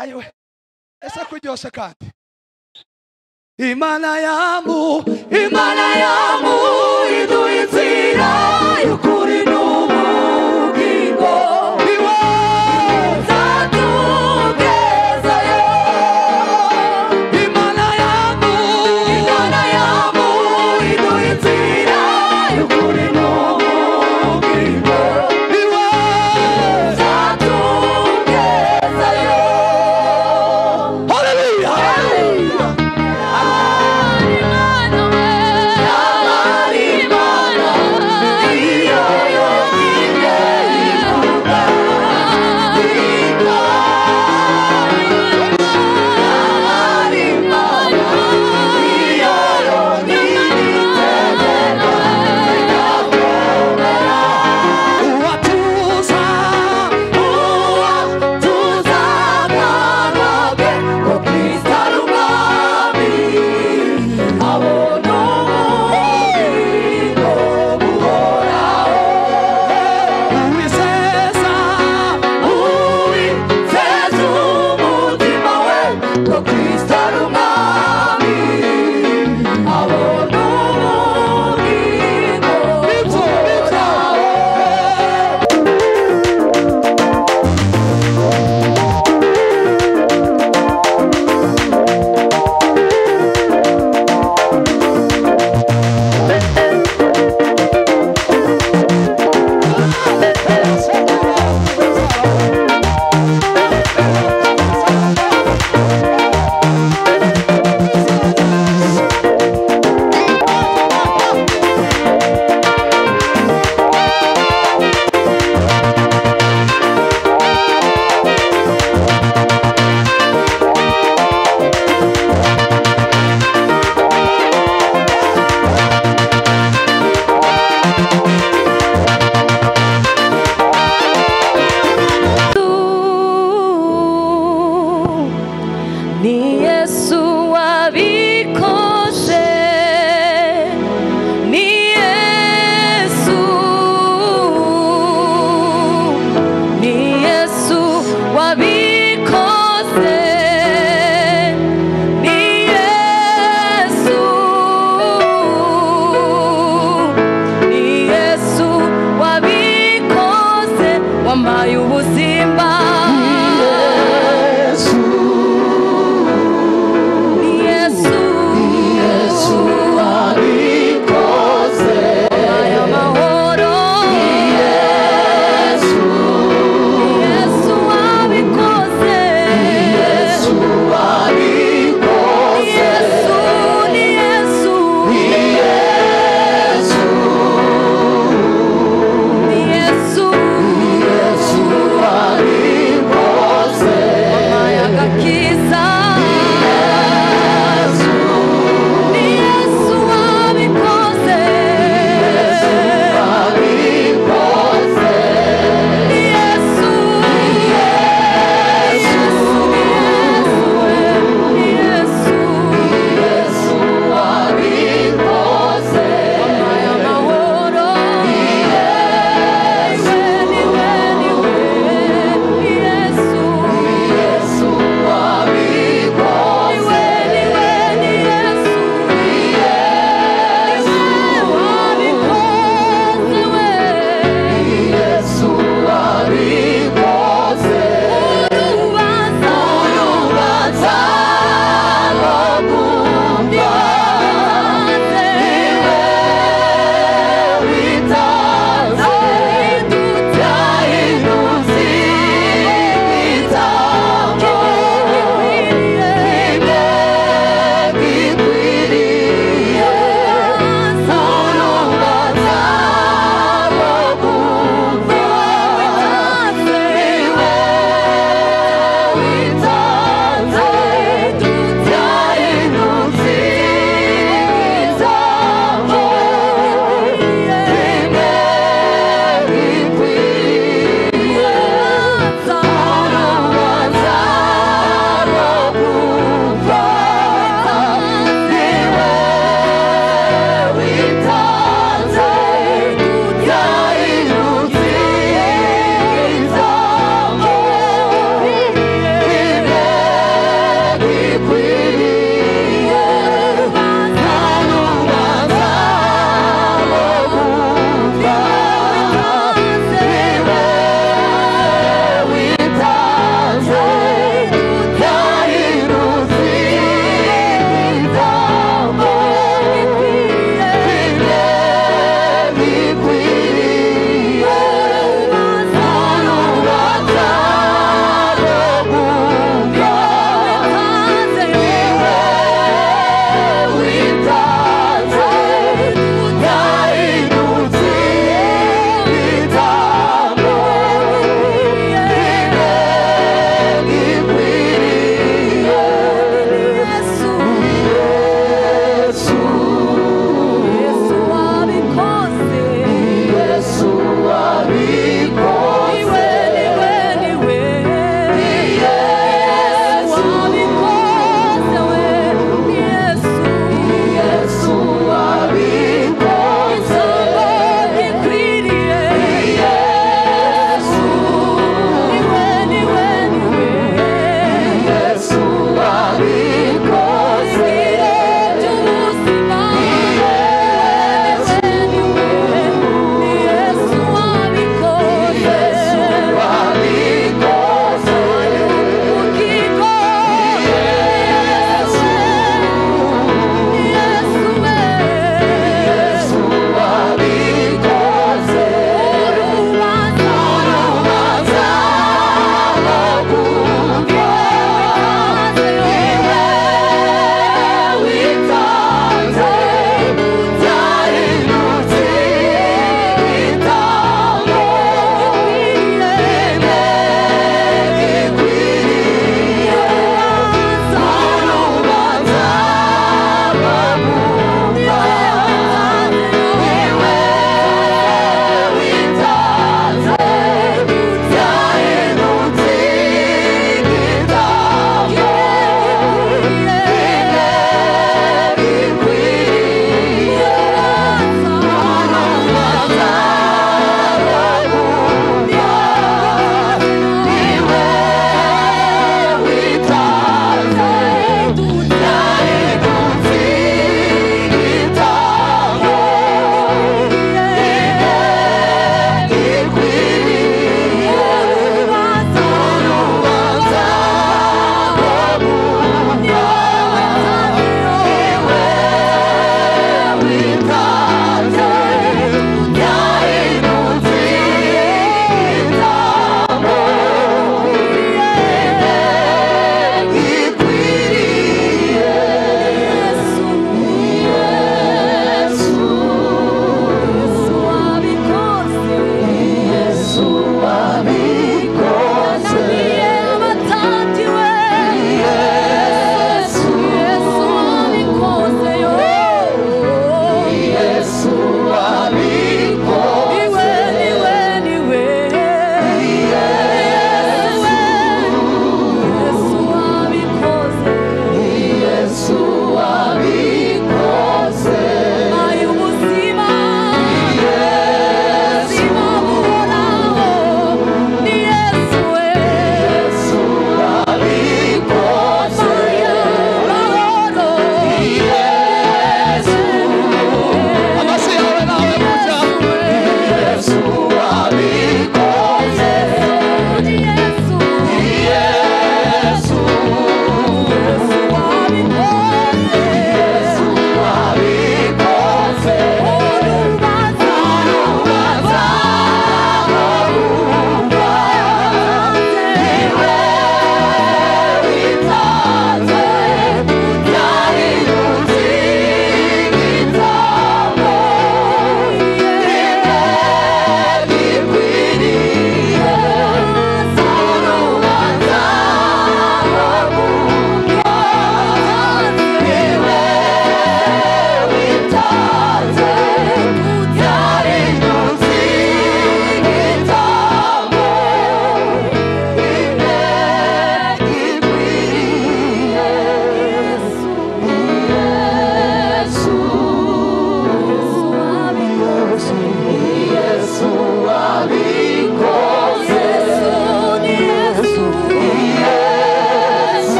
ayiwe ese kuryoshe kandi Imana yamu iduha inzira y'ukuri n'ubugingo niwe uzatugezayo Imana yamu iduha inzira y'ukuri n'ubugingo niwe uzatugezayo Hallelujah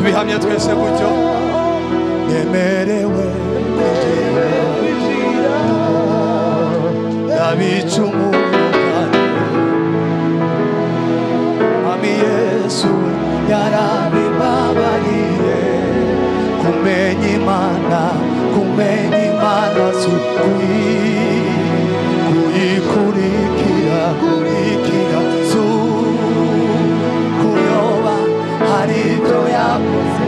tubihamya twese gutyo nemerewe kwinjira ndabicumura Ami Yesu yarabibabariye kumenya Imana kuyikurikira kuyoba hari ibyo yakoze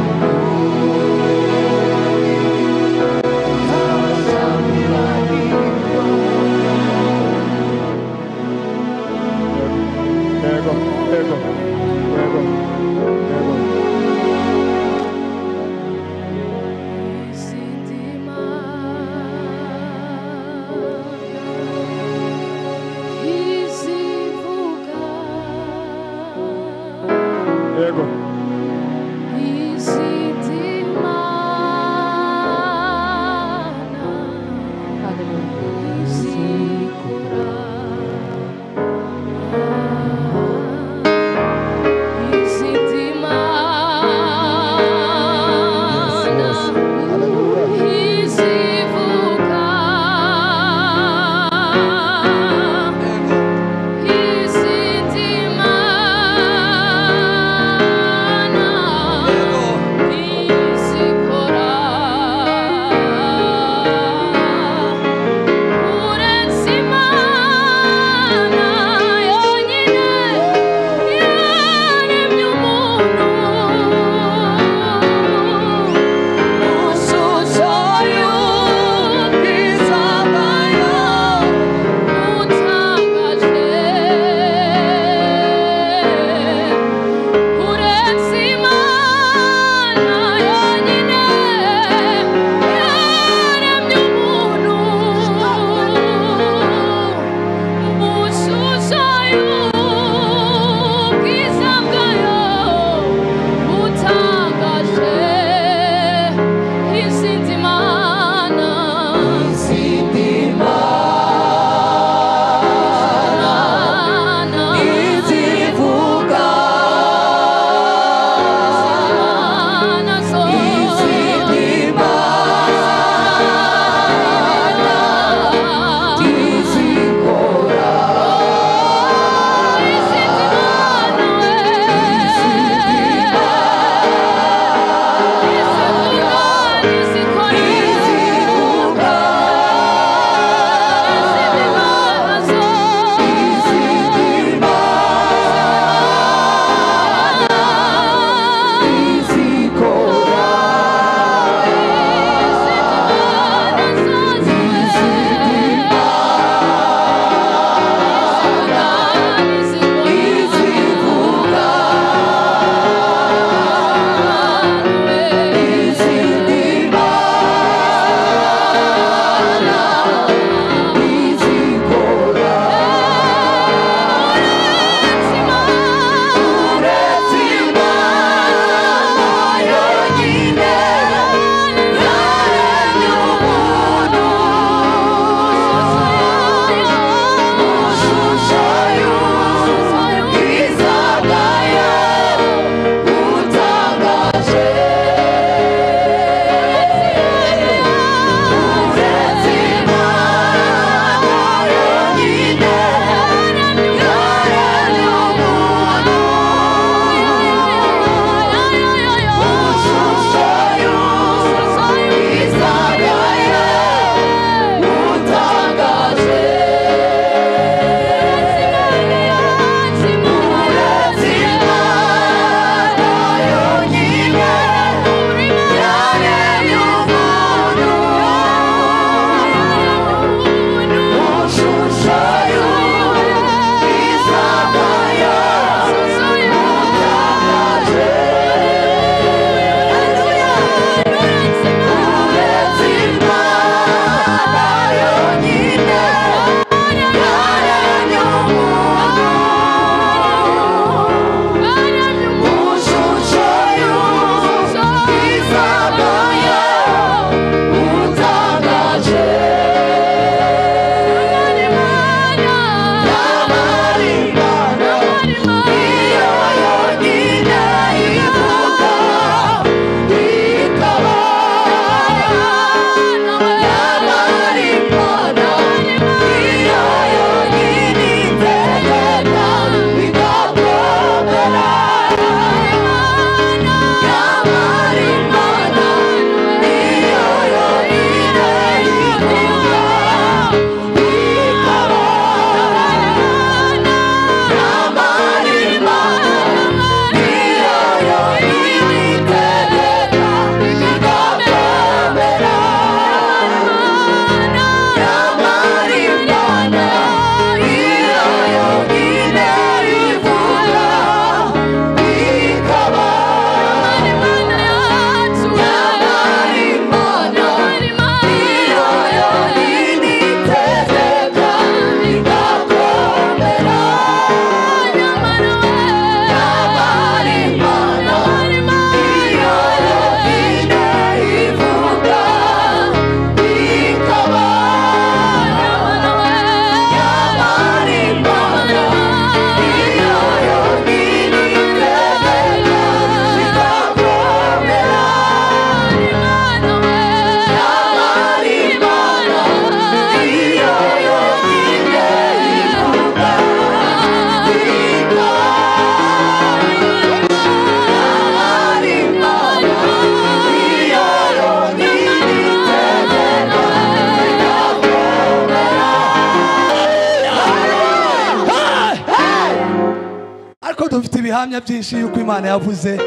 ibihamya byinshi yuko Imana yavuze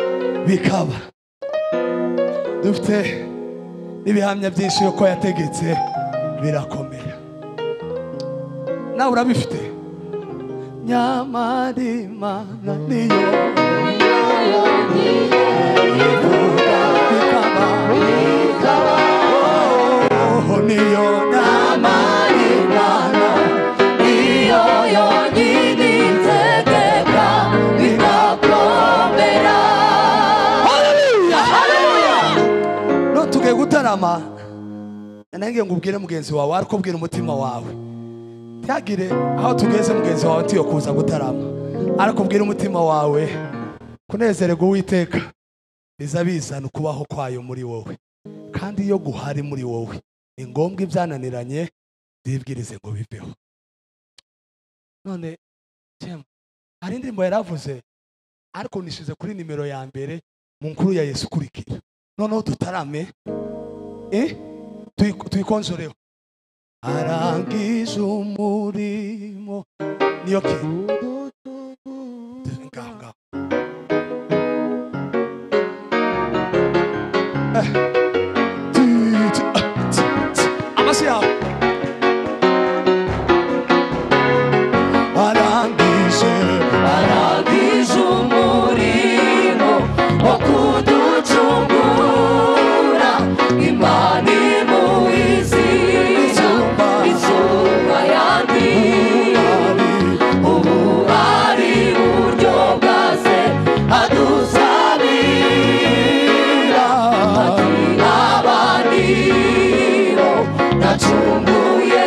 bikaba, dufite ibihamya byinshi yuko yategetse birakomera. Nawe urabifite? Nyamara Imana niyo ivuga bikaba, niyo nyamara Imana iyo yonyine itegeka bigakomera. Haleluya, Haleluya. no tugiye gutarama, nange ngubwire mugenzi wawe ariko bwira umutima wawe, ntihagire aho tugeze mugenzi wawe tiyo kuza gutarama, ariko bwira umutima wawe kunezererwa Uwiteka biza bizana ukubaho kwayo muri wowe, kandi iyo guhari muri wowe ni ngombwa ibyananiranye byibwirize ngo biveho. None hari indirimbo yaravuze ariko nishize kuri nimero ya mbere mu nkuru ya Yesu kurikira, noneho dutarame tuyikonjoreho. Arangije umurimo niyo kintu ngaho amasi yawe. Arangije umurimo wo kuducungura, Imana imuhizi isumba yandi, ubu ari buryo bwa se adusabira, ati abandi bo nacunguye.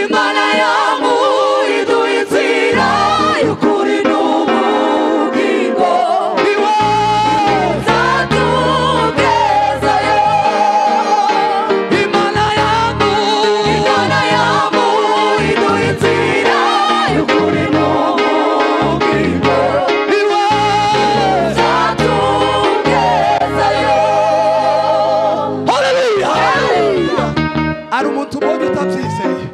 Imana yamu iduha inzira y'ukuri n'ubugingo, iwe uzatugezayo. Imana yamu iduha inzira y'ukuri n'ubugingo, iwe uzatugezayo. Haleluya. Ari umuntu ubonye utabyizeye,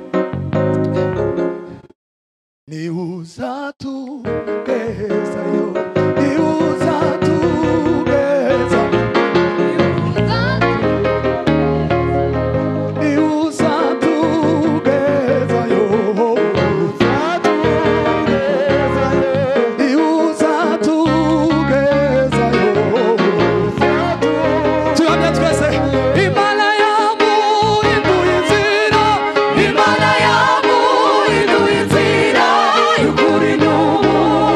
ni uzatugezayo, ni uzatugeza, ni uzatugezayo, ni uzatugezayo. Tuhamya twese, Imana yamu iduha inzira, Imana yamu iduha inzira y'ukuri n'ubugingo,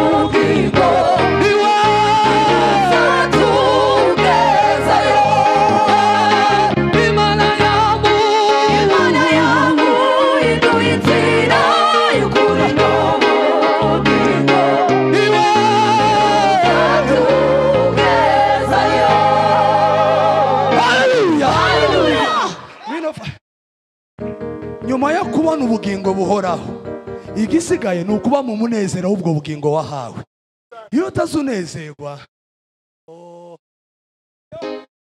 ubugingo buhoraho. Igisigaye ni ukuba mu munezero w'ubwo bugingo wahawe. Iyo utazunezerwa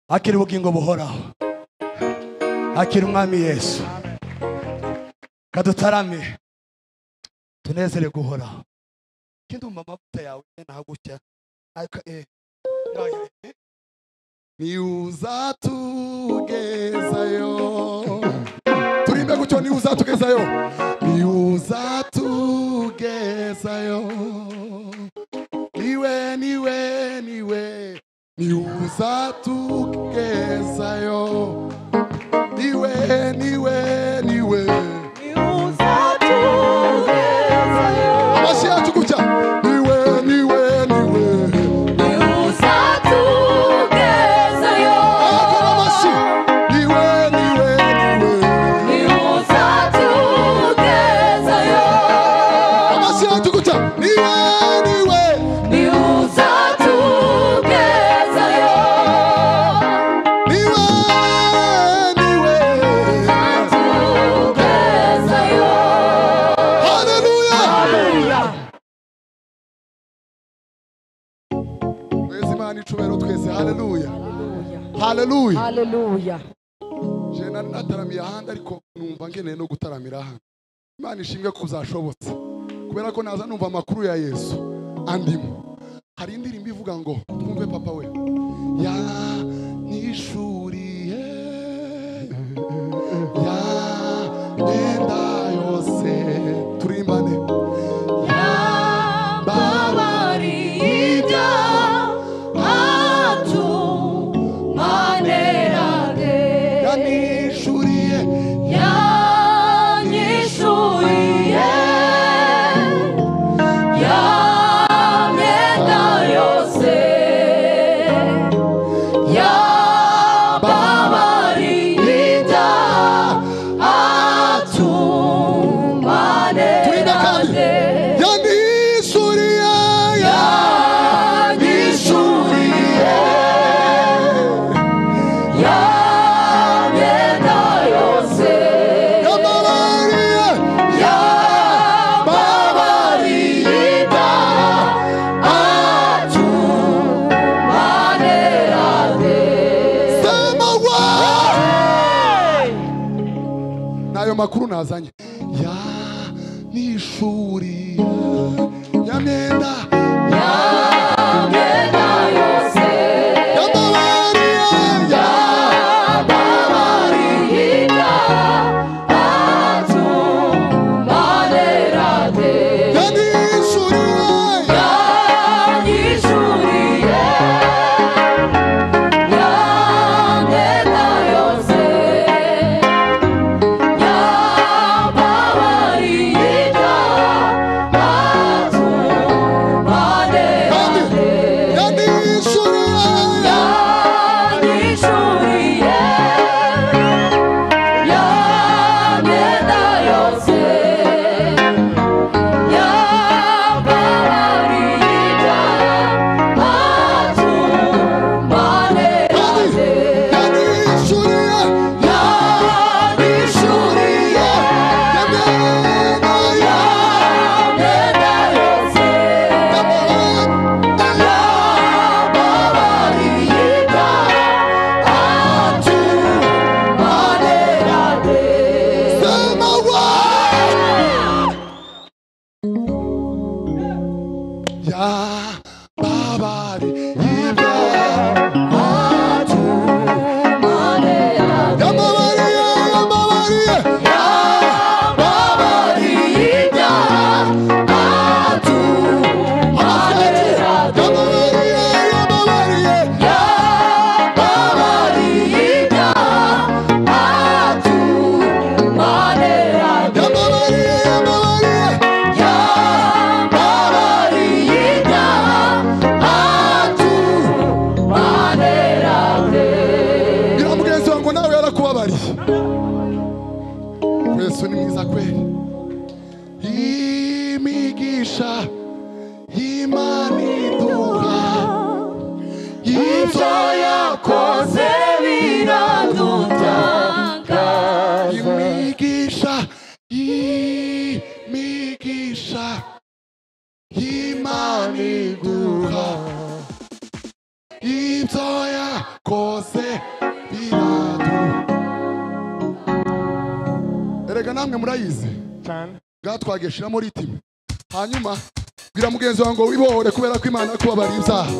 akira ubugingo buhoraho, akira umwami Yesu. Kadutarame tunezere guhoraho. Kindumva amavuta yawe nahagutya ni uzatugezayo, turimbe gutyo, ni uzatugezayo, ni uzatugezayo, niwe niwe niwe, ni uzatugezayo, niwe niwe niwe, ni uzatugezayo. amashi yacu gutya, niwe niwe niwe, Ni uzatugezayo. akora amashi, niwe niwe niwe, Ni uzatugezayo. amashi yacu gutya, niwe niwe, Ni uzatugezayo. niwe niwe, Uzatugezayo. haleluya. Haleluya. Twese Imana icubahiro twese, haleluya haleluya. Haleluya. Je nari nataramiye ahandi ariko numva ngeneye no gutaramira hano. Imana ishimwe ko uzashobotse, kubera ko naza numva amakuru ya Yesu andimo. Hari indirimbo ivuga ngo twumve papa we, ya nishuriye ya nenda yose, turimbane Yambabarira atumanerage. ya nishuriye Yanyishuriye ya myenda yose. Yambabarira turimbe kandi, atumanerage. ya nishuriye Yanyishuriye ya myenda yose. yamabariye Yambabarira atumanerage. sema wa nayo makuru nazanye, ya nishuriye ya myenda Ya myenda yose. yamabariye ya Yambabarira atumanerage. ya nishuriye Yanyishuriye ya myenda yose. Yambabarira atumanerage. ya nishuriye Yanyishuriye ya myenda yose. Yambabarira atumanerage. ya nishuriye Yanyishuriye ya myenda ya myenda yose. Yambabarira atumanerage. sema wa ya babari ibya Atumanerage. yamabariye yamabariye Yambabarira atumanerage. yamabariye yamabariye Yambabarira atumanerage. yamabariye yamabariye Yambabarira atumanerage. bwira mugenzi wawe ngo nawe yarakubabariye. Yesu ni mwiza kweli. Imigisha Imana iduha Ibyo yakoze biradutangaza. imigisha imigisha y'Imana iguha ibyo yakoze biradu. Erega namwe murayizi cyane gatwageshiramo ritime, hanyuma bwira mugenzi wawe ngo wibohore kubera ko Imana yakubabariye ibyaha.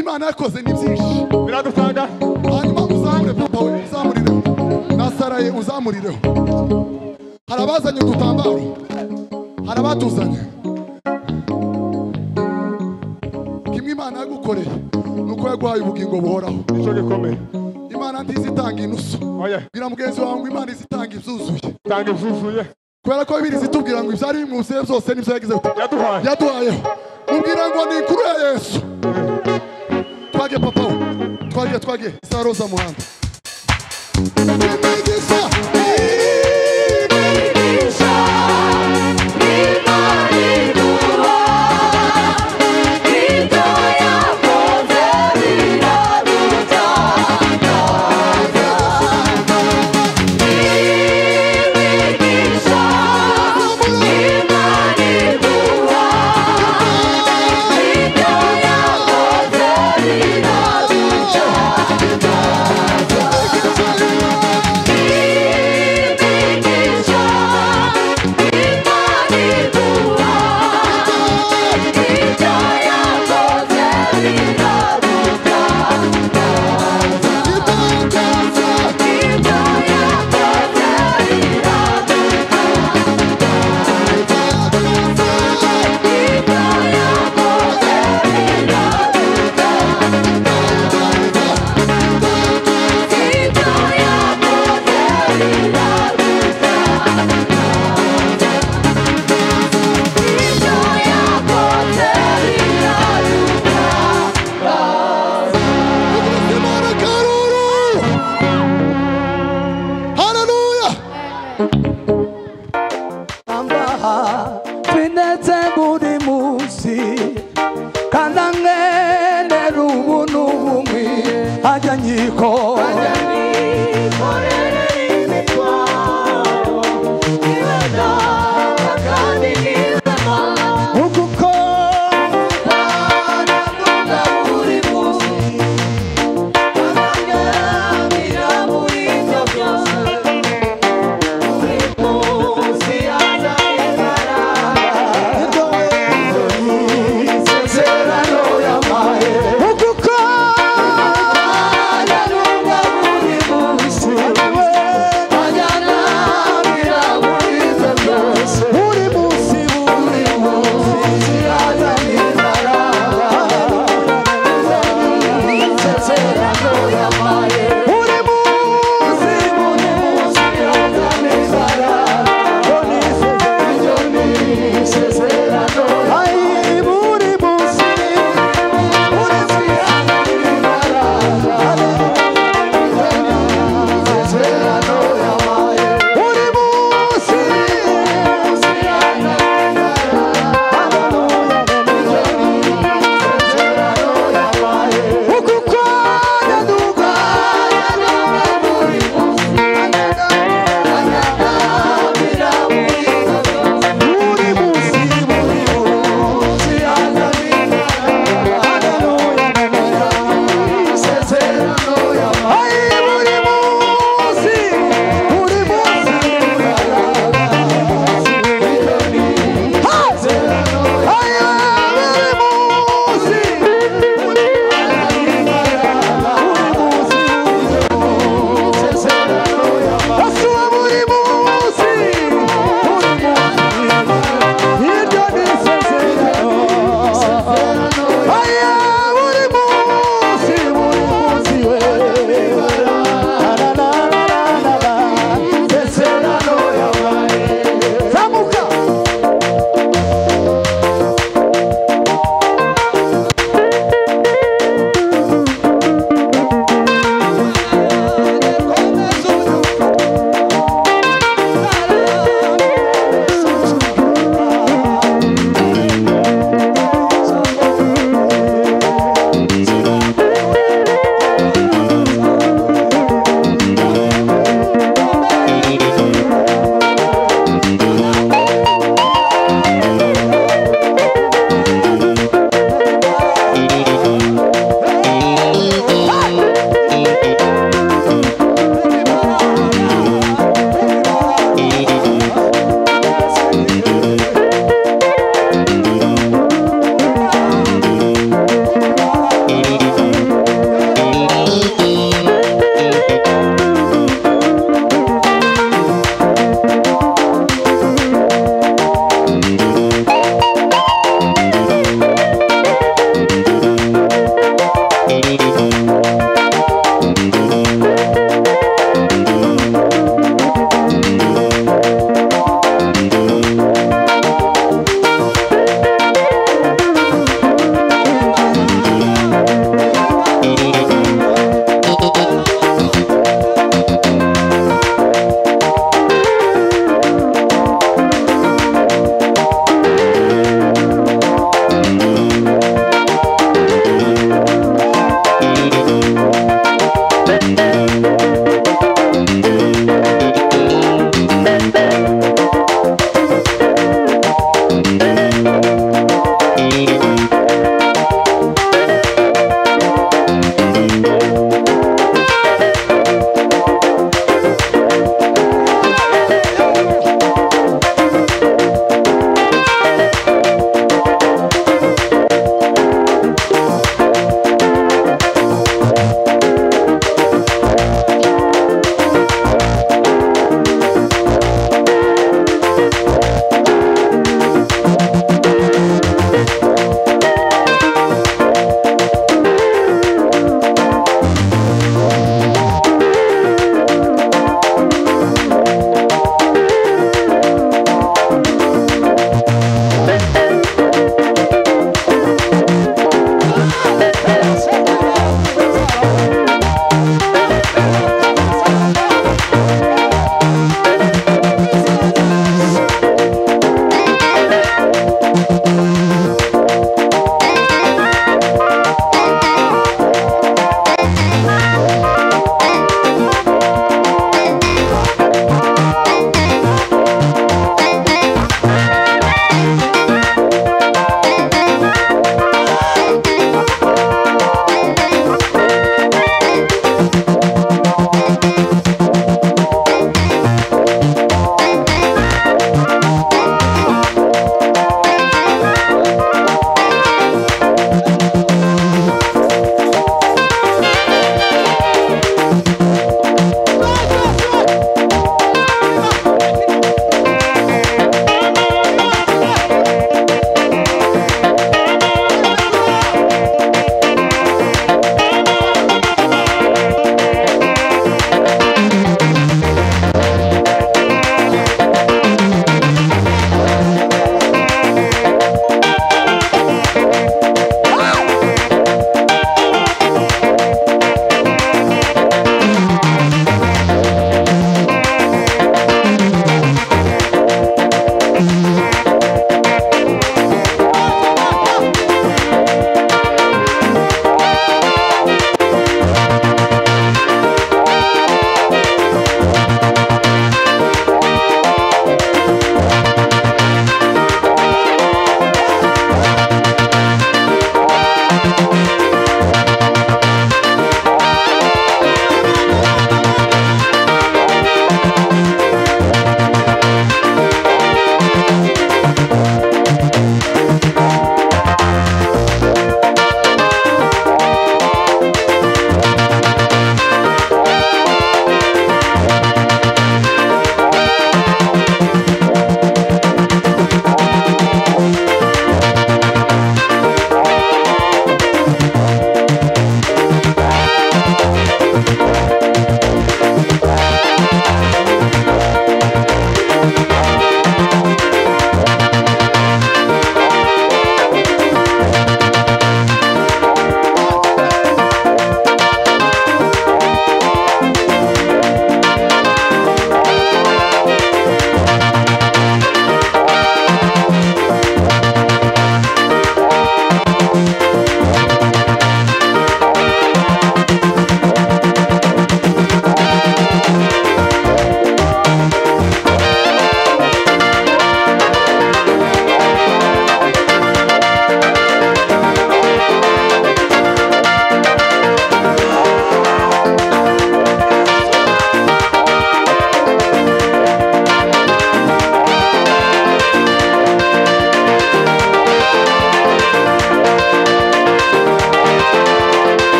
Imana yakoze ni byinshi biradukanga. hanyuma uzamure papa we, uzamurireho nasaraye, uzamurireho. Hari abazanye udutambaro, hari abatuzanye. Kimwe Imana yagukoreye nuko yaguhaye ubugingo buhoraho. Nicyo gikomeye. Imana ntizitanga inusu. Oya, Bwira mugenzi wawe ngo Imana izitanga ibyuzuye, tanga ivuvuye kubera ko Bibiliya itubwira ngo ibyari bimwuzuye byose nibyo yagize yaduhaye. yaduhayeho. Mubwira ngo ni inkuru ya Yesu. Twage papa we, twage isaroza muhanda. Imigisha